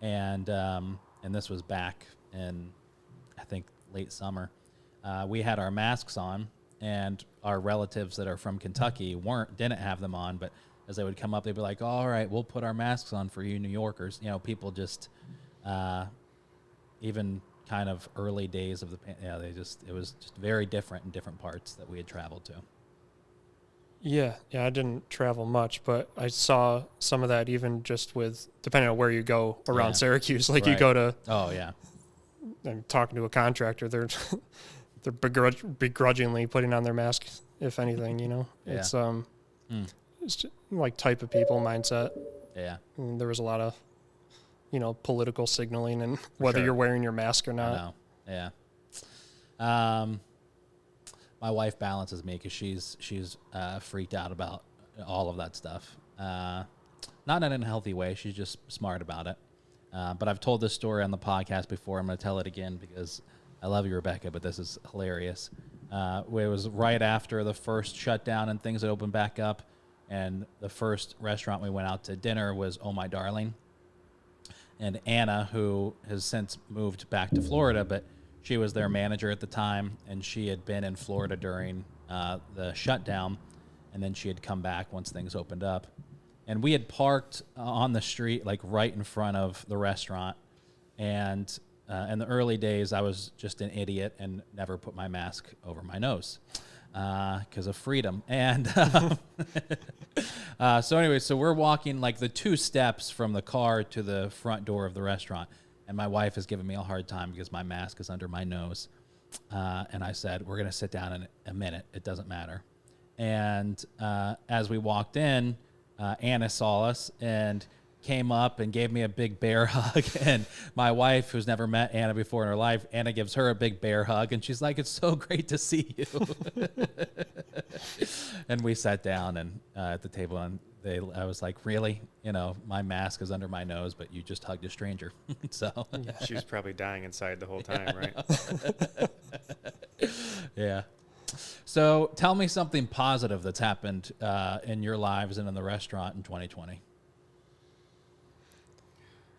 And this was back in, I think, late summer. We had our masks on, and our relatives that are from Kentucky didn't have them on, but as they would come up, they'd be like, oh, all right, we'll put our masks on for you New Yorkers. People just, even kind of early days of it was just very different in different parts that we had traveled to. Yeah, I didn't travel much, but I saw some of that even just with, depending on where you go around Syracuse, like you go to, I'm talking to a contractor, they're begrudgingly putting on their mask, if anything, It's it's just like type of people mindset. Yeah. And there was a lot of, political signaling and whether you're wearing your mask or not. I know. Yeah. My wife balances me because she's freaked out about all of that stuff. Not in an unhealthy way. She's just smart about it. But I've told this story on the podcast before. I'm going to tell it again because I love you, Rebecca, but this is hilarious. It was right after the first shutdown and things had opened back up, and the first restaurant we went out to dinner was Oh My Darling. And Anna, who has since moved back to Florida, but she was their manager at the time, and she had been in Florida during the shutdown, and then she had come back once things opened up. And we had parked on the street, like right in front of the restaurant, and in the early days, I was just an idiot and never put my mask over my nose because of freedom. And so we're walking like the 2 steps from the car to the front door of the restaurant. And my wife is giving me a hard time because my mask is under my nose. And I said, we're going to sit down in a minute. It doesn't matter. And as we walked in, Anna saw us and came up and gave me a big bear hug. And my wife, who's never met Anna before in her life, Anna gives her a big bear hug. And she's like, it's so great to see you. And we sat down and at the table, and I was like, really? My mask is under my nose, but you just hugged a stranger. So she was probably dying inside the whole time, right? Yeah. So tell me something positive that's happened in your lives and in the restaurant in 2020.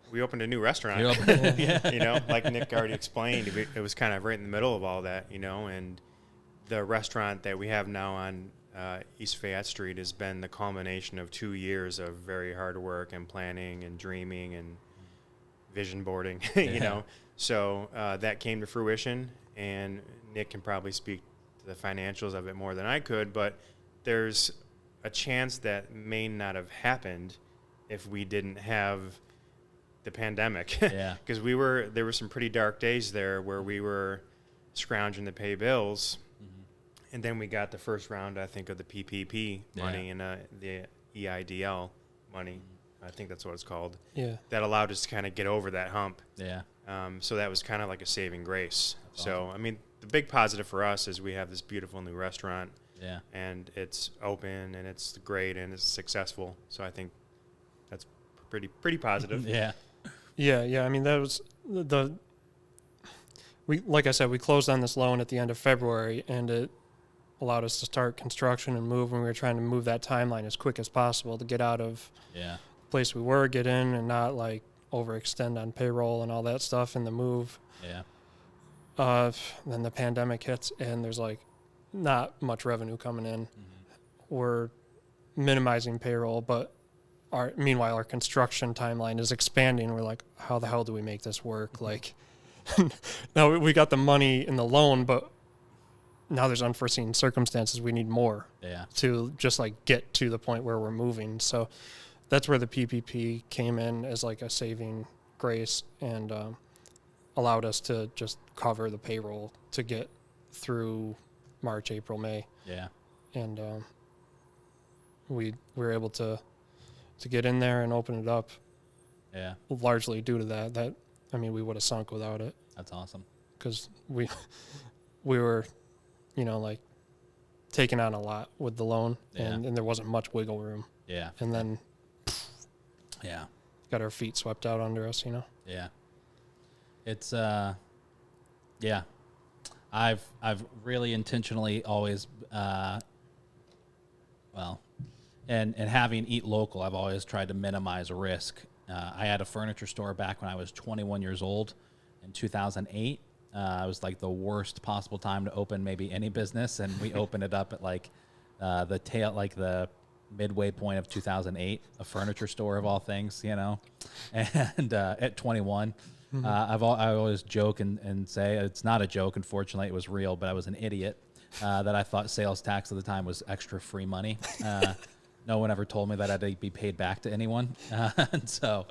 We opened a new restaurant. Like Nick already explained, it was kind of right in the middle of all that, and the restaurant that we have now on East Fayette Street has been the culmination of 2 years of very hard work and planning and dreaming and vision boarding, So that came to fruition, and Nick can probably speak to the financials of it more than I could, but there's a chance that may not have happened if we didn't have the pandemic. Yeah. Because there were some pretty dark days there where we were scrounging to pay bills. Mm-hmm. And then we got the first round, I think, of the PPP money and the EIDL money. I think that's what it's called. Yeah. That allowed us to kind of get over that hump. Yeah. So that was kind of like a saving grace. That's so, awesome. I mean, the big positive for us is we have this beautiful new restaurant. Yeah. And it's open and it's great and it's successful. So I think that's pretty positive. Yeah. Yeah. I mean, that was like I said, we closed on this loan at the end of February, and it allowed us to start construction and move when we were trying to move that timeline as quick as possible to get out of the place we were, get in, and not like overextend on payroll and all that stuff in the move. Yeah. Then the pandemic hits, and there's like not much revenue coming in. Mm-hmm. We're minimizing payroll, but meanwhile our construction timeline is expanding. We're like, how the hell do we make this work? Mm-hmm. Like, now we got the money in the loan, but now there's unforeseen circumstances. We need more to just like get to the point where we're moving. So that's where the PPP came in as like a saving grace and allowed us to just cover the payroll to get through March, April, May. Yeah. And we were able to get in there and open it up. Yeah. Largely due to that. I mean, we would have sunk without it. That's awesome. Because we were, like taking on a lot with the loan, and there wasn't much wiggle room. Yeah. And then, yeah, got our feet swept out under us. Yeah. It's yeah. I've really intentionally always and having Eat Local, I've always tried to minimize risk. I had a furniture store back when I was 21 years old in 2008. It was like the worst possible time to open maybe any business, and we opened it up at like the midway point of 2008, a furniture store of all things, and at 21. I always joke and say it's not a joke. Unfortunately, it was real, but I was an idiot that I thought sales tax at the time was extra free money. No one ever told me that I'd be paid back to anyone. And so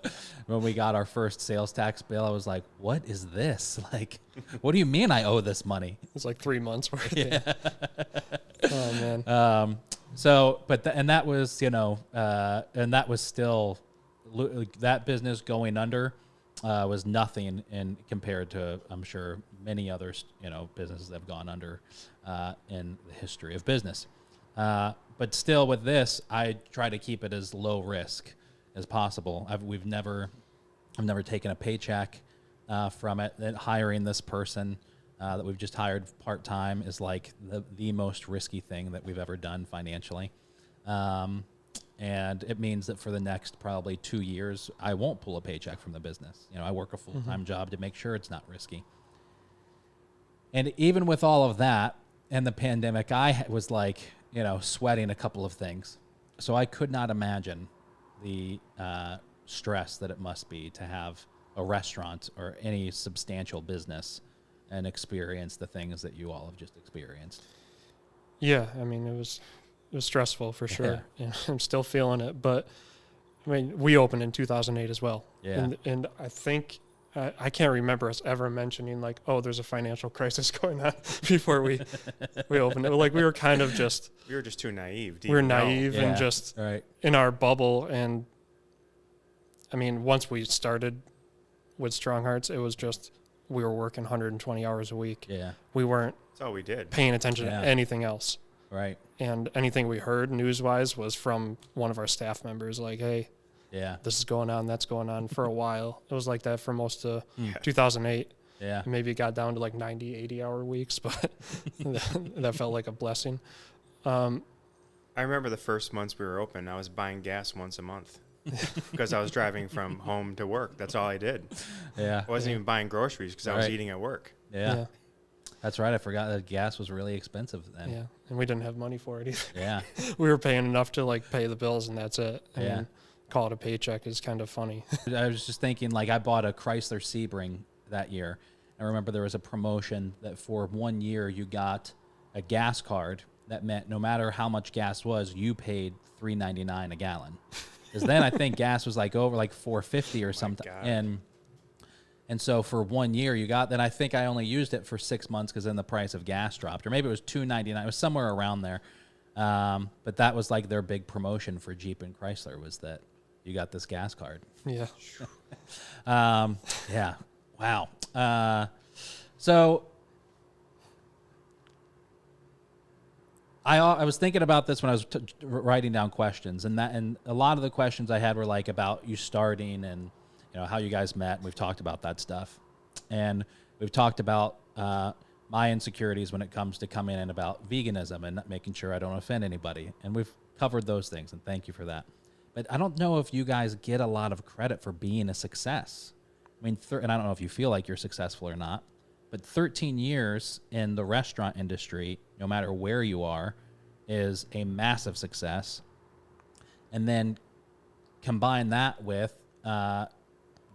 when we got our first sales tax bill, I was like, what is this? Like, what do you mean I owe this money? It's like 3 months worth. Yeah. Oh, man. And that was, and that was still, that business going under was nothing in compared to, I'm sure, many other, businesses that have gone under in the history of business. But still, with this, I try to keep it as low risk as possible. I've never taken a paycheck from it. And hiring this person that we've just hired part-time is like the most risky thing that we've ever done financially. And it means that for the next probably 2 years, I won't pull a paycheck from the business. I work a full-time job to make sure it's not risky. And even with all of that and the pandemic, I was like, sweating a couple of things. So I could not imagine the stress that it must be to have a restaurant or any substantial business and experience the things that you all have just experienced. Yeah, I mean, it was stressful for sure. Yeah. I'm still feeling it, but I mean, we opened in 2008 as well. Yeah. And I think I can't remember us ever mentioning like, oh, there's a financial crisis going on before we opened it. Like we were kind of just we were just too naive. We were naive and just in our bubble. And I mean, once we started with Strong Hearts, it was just we were working 120 hours a week. Yeah, we weren't. That's all we did. Paying attention to anything else. Right. And anything we heard news-wise was from one of our staff members, like, hey, this is going on, that's going on for a while. It was like that for most of 2008. Yeah. Maybe it got down to like 90, 80-hour weeks, but that felt like a blessing. I remember the first months we were open, I was buying gas once a month because I was driving from home to work. That's all I did. Yeah. I wasn't even buying groceries because I was eating at work. Yeah. That's right. I forgot that gas was really expensive then. Yeah, and we didn't have money for it either. Yeah. We were paying enough to like pay the bills and that's it. I mean, call it a paycheck is kind of funny. I was just thinking, like, I bought a Chrysler Sebring that year. I remember there was a promotion that for 1 year you got a gas card that meant no matter how much gas was, you paid $3.99 a gallon. Because then I think gas was like over like $4.50 or something. And so for 1 year you got, then I think I only used it for 6 months because then the price of gas dropped, or maybe it was $2.99. It was somewhere around there. But that was like their big promotion for Jeep and Chrysler was that you got this gas card. Yeah. Yeah. Wow. So I was thinking about this when I was writing down questions, and a lot of the questions I had were like about you starting and how you guys met. And we've talked about that stuff, and we've talked about my insecurities when it comes to coming in about veganism and making sure I don't offend anybody. And we've covered those things, and thank you for that. But I don't know if you guys get a lot of credit for being a success. I mean, and I don't know if you feel like you're successful or not, but 13 years in the restaurant industry, no matter where you are, is a massive success. And then combine that with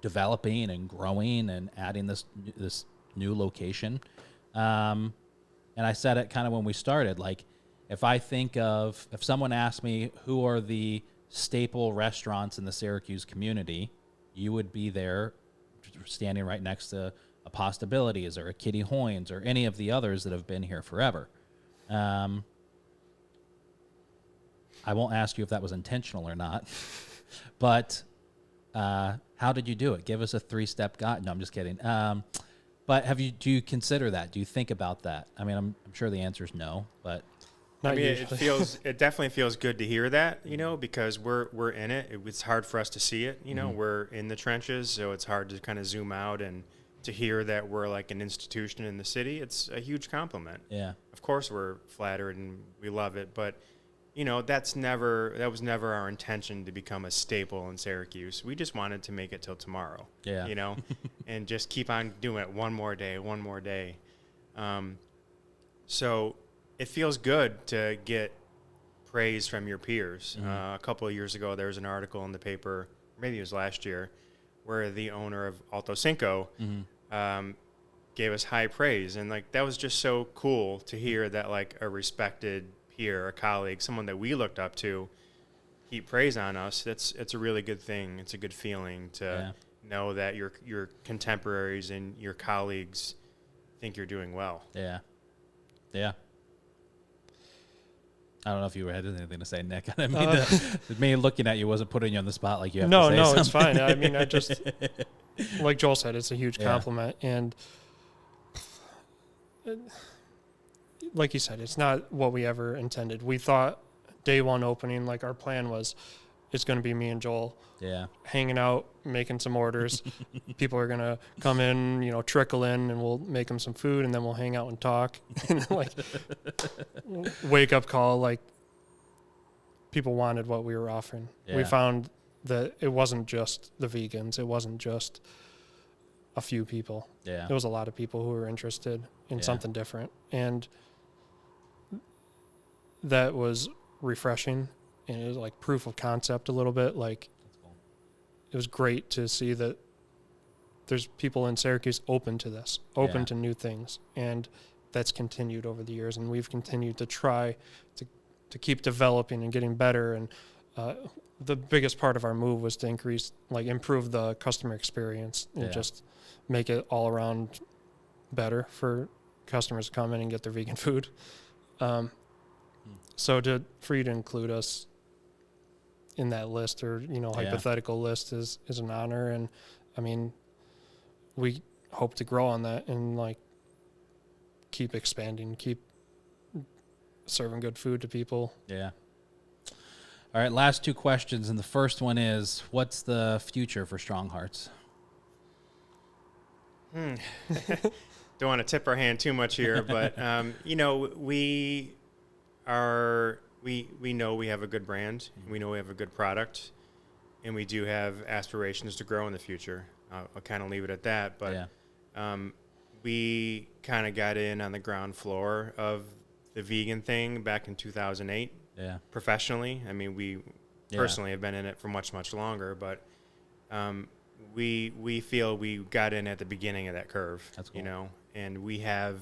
developing and growing and adding this new location. And I said it kind of when we started, like if someone asked me who are the staple restaurants in the Syracuse community, you would be there standing right next to a Postabilities or a Kitty Hoynes or any of the others that have been here forever. I won't ask you if that was intentional or not, but how did you do it? Give us a 3-step guide. No, I'm just kidding. But do you consider that? Do you think about that? I mean, I'm sure the answer is no, but I mean, it definitely feels good to hear that, because we're in it. It's hard for us to see it, we're in the trenches, so it's hard to kind of zoom out and to hear that we're like an institution in the city. It's a huge compliment. Yeah. Of course we're flattered and we love it, but that was never our intention to become a staple in Syracuse. We just wanted to make it till tomorrow. Yeah. And just keep on doing it one more day. So it feels good to get praise from your peers. Mm-hmm. A couple of years ago, there was an article in the paper, maybe it was last year, where the owner of Alto Cinco gave us high praise. And that was just so cool to hear that a respected peer, a colleague, someone that we looked up to, heap praise on us. It's a really good thing. It's a good feeling to know that your contemporaries and your colleagues think you're doing well. Yeah. I don't know if you had anything to say, Nick. I mean, me looking at you wasn't putting you on the spot like you have to say something. No, it's fine. I mean, I just, like Joel said, it's a huge compliment. And like you said, it's not what we ever intended. We thought day one opening, our plan was, it's going to be me and Joel hanging out, making some orders. People are going to come in, trickle in, and we'll make them some food, and then we'll hang out and talk. And wake up call, people wanted what we were offering. Yeah. We found that it wasn't just the vegans. It wasn't just a few people. Yeah. There was a lot of people who were interested in something different. And that was refreshing. And it was proof of concept a little bit. That's cool. It was great to see that there's people in Syracuse open to this, open to new things. And that's continued over the years. And we've continued to try to keep developing and getting better. And the biggest part of our move was to improve the customer experience and just make it all around better for customers to come in and get their vegan food. So for you to include us in that list or, hypothetical list is an honor. And I mean, we hope to grow on that and keep expanding, keep serving good food to people. Yeah. All right. Last 2 questions. And the first one is, what's the future for Strong Hearts? Don't want to tip our hand too much here, but, we know we have a good brand. We know we have a good product, and we do have aspirations to grow in the future. I'll kind of leave it at that. But we kind of got in on the ground floor of the vegan thing back in 2008. Yeah. Professionally, I mean, we personally have been in it for much, much longer. But we feel we got in at the beginning of that curve. That's cool. And we have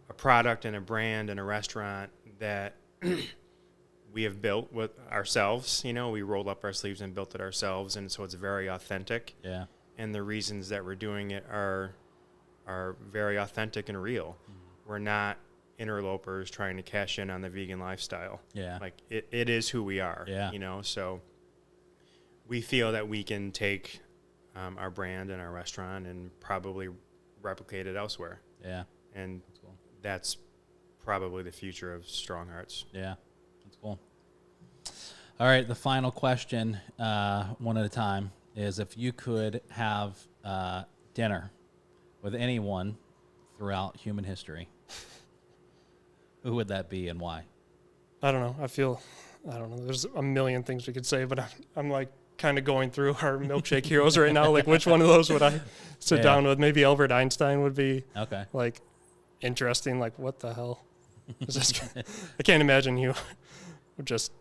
a product and a brand and a restaurant that we have built with ourselves. We rolled up our sleeves and built it ourselves, and so it's very authentic. Yeah. And the reasons that we're doing it are very authentic and real. Mm-hmm. We're not interlopers trying to cash in on the vegan lifestyle. Yeah. It is who we are. Yeah. So we feel that we can take our brand and our restaurant and probably replicate it elsewhere. Yeah. And that's probably the future of Strong Hearts. Yeah, that's cool. All right, the final question, one at a time, is if you could have dinner with anyone throughout human history, who would that be and why? I don't know. I don't know. There's a million things we could say, but I'm kind of going through our milkshake heroes right now. Which one of those would I sit down with? Maybe Albert Einstein would be interesting. What the hell is this? I can't imagine you would just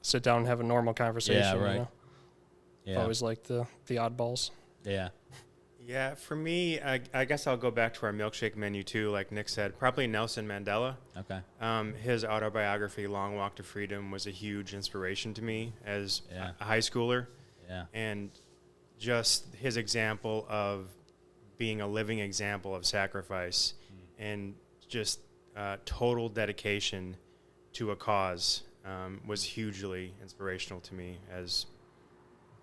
sit down and have a normal conversation. Yeah, right. Yeah. Always liked the oddballs. Yeah. Yeah, for me, I guess I'll go back to our milkshake menu too. Like Nick said, probably Nelson Mandela. Okay. His autobiography, Long Walk to Freedom, was a huge inspiration to me as Yeah. a high schooler. Yeah. And just his example of being a living example of sacrifice and just total dedication to a cause was hugely inspirational to me as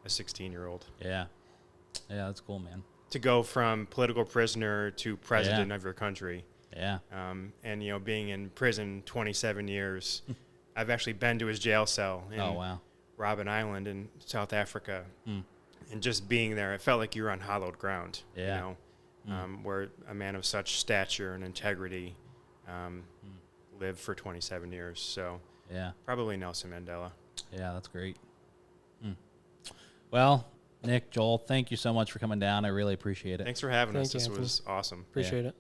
a 16-year-old. Yeah. Yeah, that's cool, man. To go from political prisoner to president of your country. Yeah. And, you know, being in prison 27 years, I've actually been to his jail cell in Robben Island in South Africa. And just being there, it felt like you were on hallowed ground, you know, where a man of such stature and integrity lived for 27 years. So probably Nelson Mandela. Yeah, that's great. Well, Nick, Joel, thank you so much for coming down. I really appreciate it. Thanks for having us. This was awesome. Appreciate it.